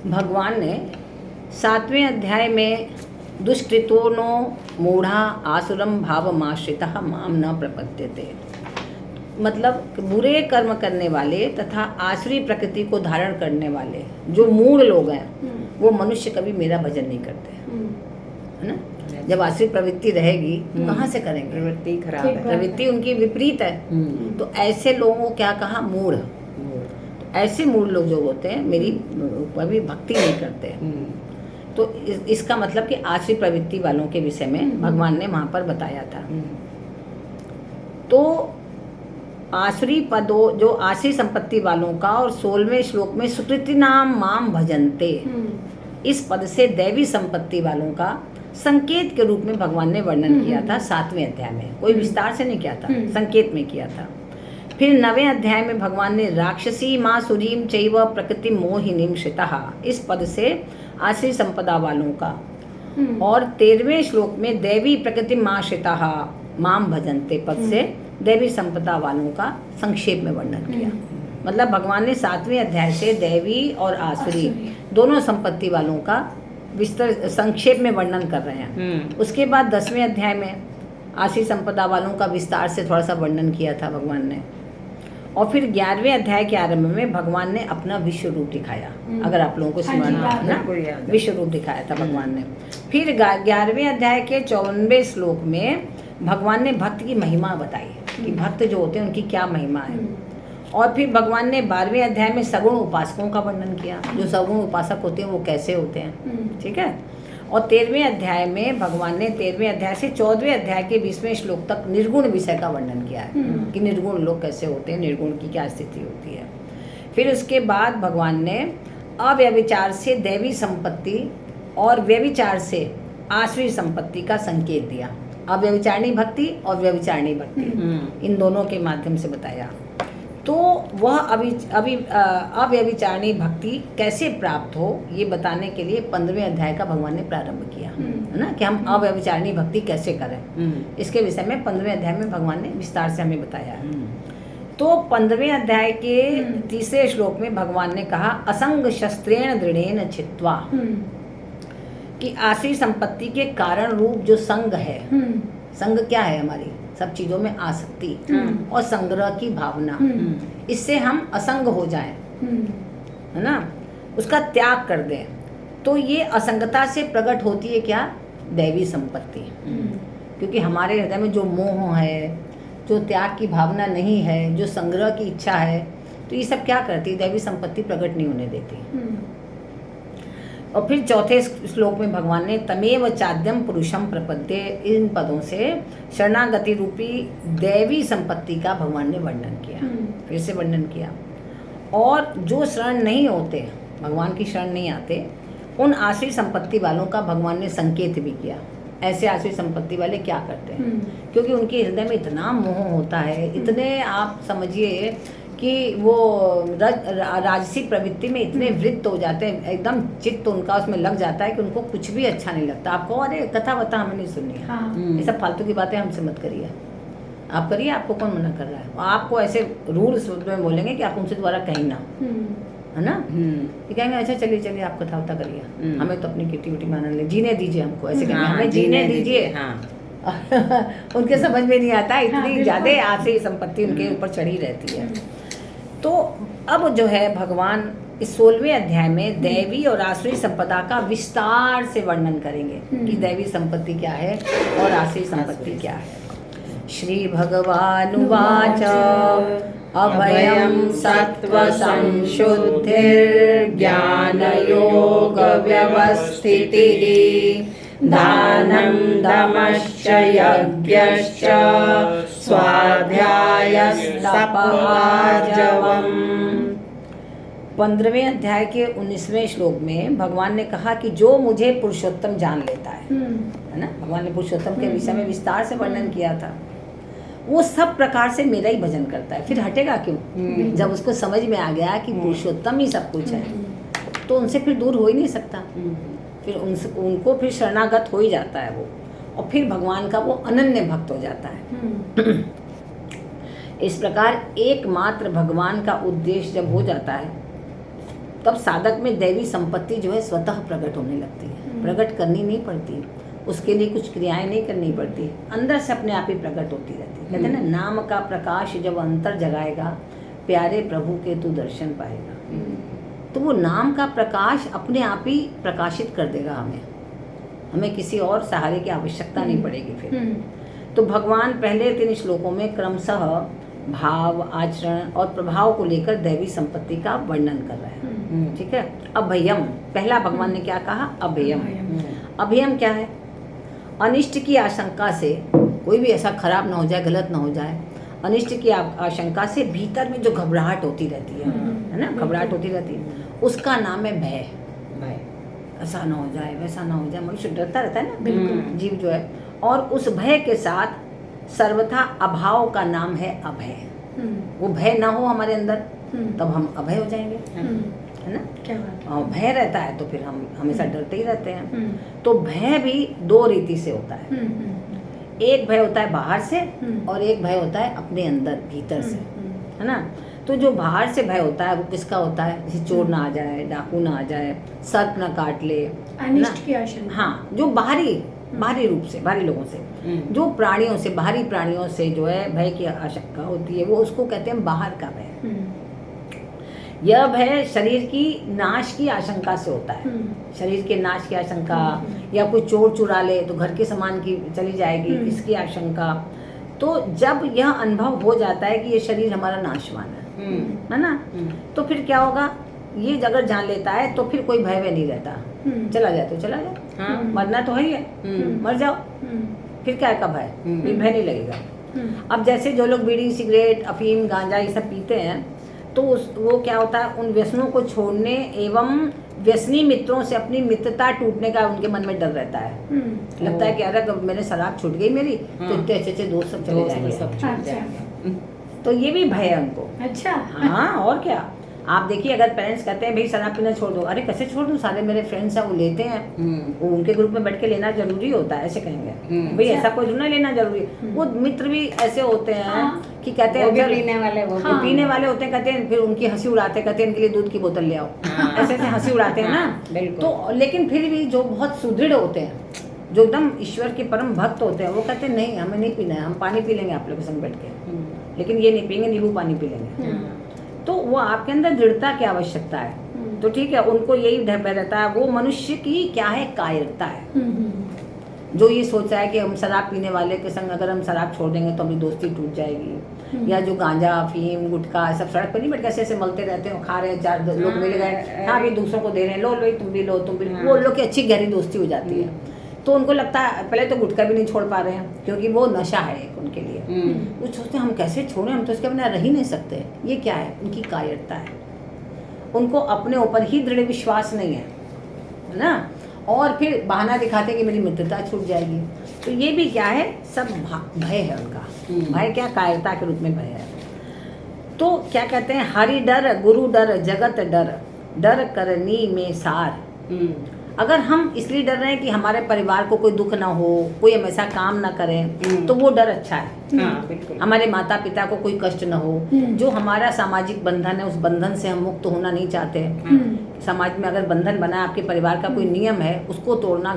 भगवान ने 7वें अध्याय में दुष्कृतो नो मूढ़ा आसुरम भावमाश्रितः माम न प्रपद्यते, मतलब बुरे कर्म करने वाले तथा आसुरी प्रकृति को धारण करने वाले जो मूढ़ लोग हैं वो मनुष्य कभी मेरा भजन नहीं करते, है ना। जब आसुरी प्रवृत्ति रहेगी तो कहाँ से करेंगे, प्रवृत्ति खराब है, प्रवृत्ति उनकी विपरीत है। तो ऐसे लोगों को क्या कहा, मूढ़। ऐसे मूढ़ लोग जो होते हैं मेरी कभी भक्ति नहीं करते। तो इसका मतलब कि आसुरी प्रवृत्ति वालों के विषय में भगवान ने वहाँ पर बताया था। तो आसुरी पदों जो आसुरी संपत्ति वालों का, और 16वें श्लोक में सुकृति नाम माम भजन्ते, इस पद से दैवी संपत्ति वालों का संकेत के रूप में भगवान ने वर्णन किया था 7वें अध्याय में। कोई विस्तार से नहीं किया था, संकेत में किया था। फिर 9वें अध्याय में भगवान ने राक्षसी माँ सुरीम चैव प्रकृति मोहिनीम श्रितः, इस पद से आसुरी संपदा वालों का, और 13वें श्लोक में देवी प्रकृति माँ श्रितः माम भजन्ते पद से देवी संपदा वालों का संक्षेप में वर्णन किया। मतलब भगवान ने 7वें अध्याय से देवी और आसुरी दोनों संपत्ति वालों का विस्तार संक्षेप में वर्णन कर रहे हैं। उसके बाद 10वें अध्याय में आसुरी संपदा वालों का विस्तार से थोड़ा सा वर्णन किया था भगवान ने। और फिर 11वें अध्याय के आरंभ में भगवान ने अपना विश्व रूप दिखाया। अगर आप लोगों को स्मरण है ना, विश्व रूप दिखाया था भगवान ने। फिर 11वें अध्याय के 54वें श्लोक में भगवान ने भक्त की महिमा बताई कि भक्त जो होते हैं उनकी क्या महिमा है। और फिर भगवान ने 12वें अध्याय में सगुण उपासकों का वर्णन किया, जो सगुण उपासक होते हैं वो कैसे होते हैं, ठीक है। और 13वें अध्याय में भगवान ने 13वें अध्याय से 14वें अध्याय के 20वें श्लोक तक निर्गुण विषय का वर्णन किया है कि निर्गुण लोग कैसे होते हैं, निर्गुण की क्या स्थिति होती है। फिर उसके बाद भगवान ने अव्यभिचार से दैवी संपत्ति और व्यभिचार से आसुरी संपत्ति का संकेत दिया। अव्यभिचारिणी भक्ति और व्यभिचारिणी भक्ति, इन दोनों के माध्यम से बताया। तो वह अव्यभिचारिणी भक्ति कैसे प्राप्त हो ये बताने के लिए 15वें अध्याय का भगवान ने प्रारंभ किया, है ना, कि हम अव्यभिचारिणी भक्ति कैसे करें। इसके विषय में 15वें अध्याय में भगवान ने विस्तार से हमें बताया है। तो 15वें अध्याय के 3 श्लोक में भगवान ने कहा असंग शस्त्रेण दृढ़ेन छित्वा, कि आसुरी संपत्ति के कारण रूप जो संग है, संग क्या है, हमारी सब चीजों में आसक्ति और संग्रह की भावना, इससे हम असंग हो जाएं, है ना, उसका त्याग कर दें। तो ये असंगता से प्रकट होती है क्या, दैवी संपत्ति। क्योंकि हमारे हृदय में जो मोह है, जो त्याग की भावना नहीं है, जो संग्रह की इच्छा है, तो ये सब क्या करती है, दैवी संपत्ति प्रकट नहीं होने देती। और फिर 4थे श्लोक में भगवान ने तमेव चाद्यम पुरुषम प्रपद्ये, इन पदों से शरणागति रूपी दैवी संपत्ति का भगवान ने वर्णन किया, फिर से वर्णन किया। और जो शरण नहीं होते, भगवान की शरण नहीं आते, उन आसुरी संपत्ति वालों का भगवान ने संकेत भी किया। ऐसे आसुरी संपत्ति वाले क्या करते हैं, क्योंकि उनके हृदय में इतना मोह होता है, इतने आप समझिए कि वो राजसिक प्रवृत्ति में इतने वृत्त हो जाते हैं, एकदम चित्त उनका उसमें लग जाता है कि उनको कुछ भी अच्छा नहीं लगता। आपको अरे कथा बता हमें नहीं सुननी है, ये सब फालतू की बातें हमसे मत करिए, आप करिए, आपको कौन मना कर रहा है। आपको ऐसे रूढ़ शब्द में बोलेंगे कि आप उनसे दोबारा कहीं ना, है ना, ये कहेंगे अच्छा चलिए चलिए आप कथा बता करिए, हमें तो अपनी किटी विटी मानने ले, जीने दीजिए हमको, ऐसे कहेंगे हमें जीने दीजिए। उनके समझ में नहीं आता, इतनी ज्यादा आसुरी संपत्ति उनके ऊपर चढ़ी रहती है। तो अब जो है भगवान इस 16वें अध्याय में दैवी और आसुरी संपदा का विस्तार से वर्णन करेंगे कि दैवी संपत्ति क्या है और आसुरी संपत्ति क्या है। श्री भगवानुवाच अभयं सत्व संशुद्धिर्ज्ञान योग व्यवस्थितिः दानं दमश्च यज्ञश्च स्वाध्यायस्तपःजवम्। 15वें अध्याय के 19वें श्लोक में भगवान ने कहा कि जो मुझे पुरुषोत्तम जान लेता है ना, भगवान ने पुरुषोत्तम के विषय में विस्तार से वर्णन किया था, वो सब प्रकार से मेरा ही भजन करता है। फिर हटेगा क्यों, जब उसको समझ में आ गया कि पुरुषोत्तम ही सब कुछ है, तो उनसे फिर दूर हो ही नहीं सकता, फिर उनको फिर शरणागत हो ही जाता है वो, और फिर भगवान का वो अनन्य भक्त हो जाता है। इस प्रकार एकमात्र भगवान का उद्देश्य जब हो जाता है तब साधक में दैवी संपत्ति जो है स्वतः प्रकट होने लगती है। प्रकट करनी नहीं पड़ती, उसके लिए कुछ क्रियाएं नहीं करनी पड़ती, अंदर से अपने आप ही प्रकट होती रहती है। कहते हैं ना, नाम का प्रकाश जब अंतर जगाएगा, प्यारे प्रभु के तू दर्शन पाएगा। तो वो नाम का प्रकाश अपने आप ही प्रकाशित कर देगा हमें किसी और सहारे की आवश्यकता नहीं पड़ेगी फिर। तो भगवान पहले 3 श्लोकों में क्रमशः भाव, आचरण और प्रभाव को लेकर दैवी संपत्ति का वर्णन कर रहा है। ठीक है। अभयम, पहला भगवान ने क्या कहा? अभयम। अभयम क्या है? अनिष्ट की आशंका से, कोई भी ऐसा खराब ना हो जाए, गलत ना हो जाए, अनिष्ट की आशंका से भीतर में जो घबराहट होती रहती है ना, घबराहट होती रहती है, उसका नाम है भय। ऐसा ना हो जाए, वैसा ना हो जाए, मनुष्य डरता रहता है ना, जीव जो है। और उस भय के साथ सर्वथा अभाव का नाम है अभय। वो भय ना हो हमारे अंदर, तब हम अभय हो जाएंगे, है ना। क्या बात है। और भय रहता है तो फिर हम हमेशा डरते ही रहते हैं। तो भय भी 2 रीति से होता है। एक भय होता है बाहर से और एक भय होता है अपने अंदर भीतर से, है ना। तो जो बाहर से भय होता है वो किसका होता है? जैसे चोर ना आ जाए, डाकू ना आ जाए, सर्प ना काट ले, अनिष्ट की आशंका। हाँ, जो बाहरी रूप से, बाहरी लोगों से, जो प्राणियों से, बाहरी प्राणियों से जो है भय की आशंका होती है, वो उसको कहते हैं बाहर का भय। यह भय शरीर की नाश की आशंका से होता है। शरीर के नाश की आशंका, या कोई चोर चुरा ले तो घर के सामान की चली जाएगी, इसकी आशंका। तो जब यह अनुभव हो जाता है कि ये शरीर हमारा नाशवान है ना, तो फिर क्या होगा? ये अगर जान लेता है तो फिर कोई भय नहीं रहता। चला जाए तो चला जाए, हाँ, मरना तो है ही है, मर जाओ, फिर क्या का भय? फिर भय नहीं लगेगा। अब जैसे जो लोग बीड़ी, सिगरेट, अफीम, गांजा ये सब पीते हैं, तो वो क्या होता है, उन व्यसनों को छोड़ने एवं व्यसनी मित्रों से अपनी मित्रता टूटने का उनके मन में डर रहता है। लगता है कि अरे अगर मैंने शराब छूट गई मेरी, तो इतने अच्छे दोस्त सब चले जाएंगे। तो ये भी भय है उनको। अच्छा। हाँ, और क्या। आप देखिए, अगर पेरेंट्स कहते हैं भाई शराब पीना छोड़ दो, अरे कैसे छोड़ दूं, सारे मेरे फ्रेंड्स हैं वो लेते हैं, वो उनके ग्रुप में बैठ के लेना जरूरी होता है, ऐसे कहेंगे भाई ऐसा कोई ना लेना जरूरी। वो मित्र भी ऐसे होते हैं कि कहते हैं पीने वाले, वो पीने वाले होते हैं, कहते हैं, फिर उनकी हंसी उड़ाते हैं, कहते हैं इनके लिए दूध की बोतल ले आओ, ऐसे ऐसे हंसी उड़ाते हैं ना। तो लेकिन फिर भी जो बहुत सुदृढ़ होते हैं, जो एकदम ईश्वर के परम भक्त होते हैं, वो कहते हैं नहीं, हमें नहीं पीना है, हम पानी पी लेंगे आप लोग के संग बैठ के, लेकिन ये नहीं पियेंगे, नींबू पानी पी लेंगे। तो वो आपके अंदर दृढ़ता की आवश्यकता है। तो ठीक है, उनको यही भय रहता है। वो मनुष्य की क्या है? कायरता है। जो ये सोचा है कि हम शराब पीने वाले के संग अगर हम शराब छोड़ देंगे तो हमारी दोस्ती टूट जाएगी, या जो गांजा, अफीम, गुटखा सब सड़क पर नहीं बैठ के ऐसे ऐसे मलते रहते हैं, खा रहे हैं, 4 लोग मिल गए, हाँ भी दूसरों को दे रहे हैं, लो लो तुम भी लो, तुम भी, वो लोग की अच्छी गहरी दोस्ती हो जाती है। तो उनको लगता है, पहले तो गुटखा भी नहीं छोड़ पा रहे हैं क्योंकि वो नशा है एक उनके लिए। वो सोचते हैं हम कैसे छोड़ें, हम तो इसके बिना रह ही नहीं सकते। ये क्या है? उनकी कायरता है। उनको अपने ऊपर ही दृढ़ विश्वास नहीं है ना, और फिर बहाना दिखाते हैं कि मेरी मित्रता छूट जाएगी। तो ये भी क्या है? सब भय है उनका। भय क्या? कायरता के रूप में भय है। तो क्या कहते हैं? हरि डर, गुरु डर, जगत डर, डर करनी में सार। अगर हम इसलिए डर रहे हैं कि हमारे परिवार को कोई दुख ना हो, कोई हमेशा काम ना करे, तो वो डर अच्छा है। हमारे माता पिता को कोई कष्ट ना हो, जो हमारा सामाजिक बंधन है उस बंधन से हम मुक्त होना नहीं चाहते। समाज में अगर बंधन बना, आपके परिवार का कोई नियम है, उसको तोड़ना